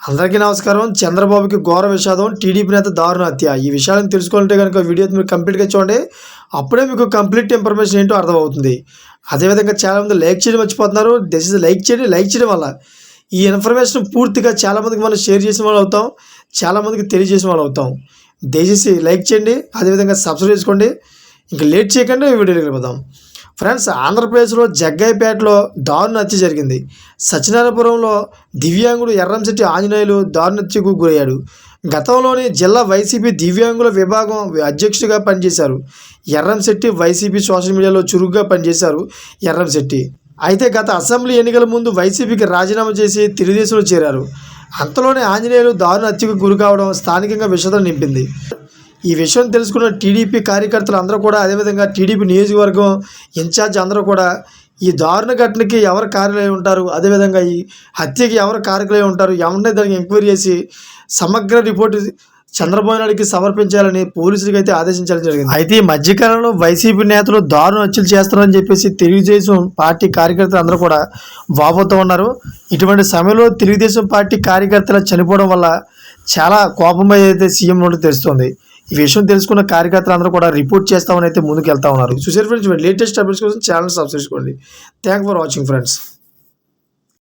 అందరికీ నమస్కారం. చంద్రబాబుకి ఘోర విషాదం, టీడీపీ నేత దారుణ హత్య. ఈ విషయాలను తెలుసుకోవాలంటే కనుక వీడియో మీరు కంప్లీట్గా చూడండి. అప్పుడే మీకు కంప్లీట్ ఇన్ఫర్మేషన్ ఏంటో అర్థమవుతుంది. అదేవిధంగా చాలామంది లైక్ చేయడం మర్చిపోతున్నారు. దయచేసి లైక్ చేయండి. లైక్ చేయడం వల్ల ఈ ఇన్ఫర్మేషన్ పూర్తిగా చాలామందికి మనం షేర్ చేసిన వాళ్ళు అవుతాం, చాలామందికి తెలియజేసిన వాళ్ళు అవుతాం. దయచేసి లైక్ చేయండి, అదేవిధంగా సబ్స్క్రైబ్ చేసుకోండి. ఇంకా లేట్ చేయకుండా వీడియోకి వెళ్ళిపోదాం. ఫ్రెండ్స్, ఆంధ్రప్రదేశ్లో జగ్గయ్యపేటలో దారుణ హత్య జరిగింది. సత్యనారాయణపురంలో దివ్యాంగుడు ఎర్రంశెట్టి ఆంజనేయులు దారుణ హత్యకు గురయ్యాడు. గతంలోని జిల్లా వైసీపీ దివ్యాంగుల విభాగం అధ్యక్షుడిగా పనిచేశారు ఎర్రంశెట్టి. వైసీపీ సోషల్ మీడియాలో చురుగ్గా పనిచేశారు ఎర్రంశెట్టి. అయితే గత అసెంబ్లీ ఎన్నికల ముందు వైసీపీకి రాజీనామా చేసి తెలుగుదేశంలో చేరారు. అంతలోనే ఆంజనేయులు దారుణ హత్యకు గురి కావడం స్థానికంగా విషాదం నింపింది. ఈ విషయం తెలుసుకున్న టీడీపీ కార్యకర్తలు అందరూ కూడా, అదేవిధంగా టీడీపీ నియోజకవర్గం ఇన్ఛార్జ్ అందరూ కూడా ఈ దారుణ ఘటనకి ఎవరు కారకులై ఉంటారు, అదేవిధంగా ఈ హత్యకి ఎవరు కారకులై ఉంటారు, ఎవరిని దానికి ఎంక్వైరీ చేసి సమగ్ర రిపోర్టు చంద్రబాబు నాయుడికి సమర్పించాలని పోలీసులకి అయితే ఆదేశించడం జరిగింది. అయితే ఈ మధ్యకాలంలో వైసీపీ నేతలు దారుణ హత్యలు చేస్తారని చెప్పేసి తెలుగుదేశం పార్టీ కార్యకర్తలు అందరూ కూడా వాపోతూ ఉన్నారు. ఇటువంటి సమయంలో తెలుగుదేశం పార్టీ కార్యకర్తలు చనిపోవడం వల్ల చాలా కోపం అయితే సీఎం నుండి తెలుస్తుంది. ఈ విషయం తెలుసుకున్న కార్యకర్తలు అందరూ కూడా రిపోర్ట్ చేస్తామని అయితే ముందుకు వెళ్తా ఉన్నారు. చూసారు ఫ్రెండ్స్, లేటెస్ట్ అప్డేట్స్ కోసం ఛానల్ సబ్స్క్రైబ్ చేసుకోండి. Thank for watching friends.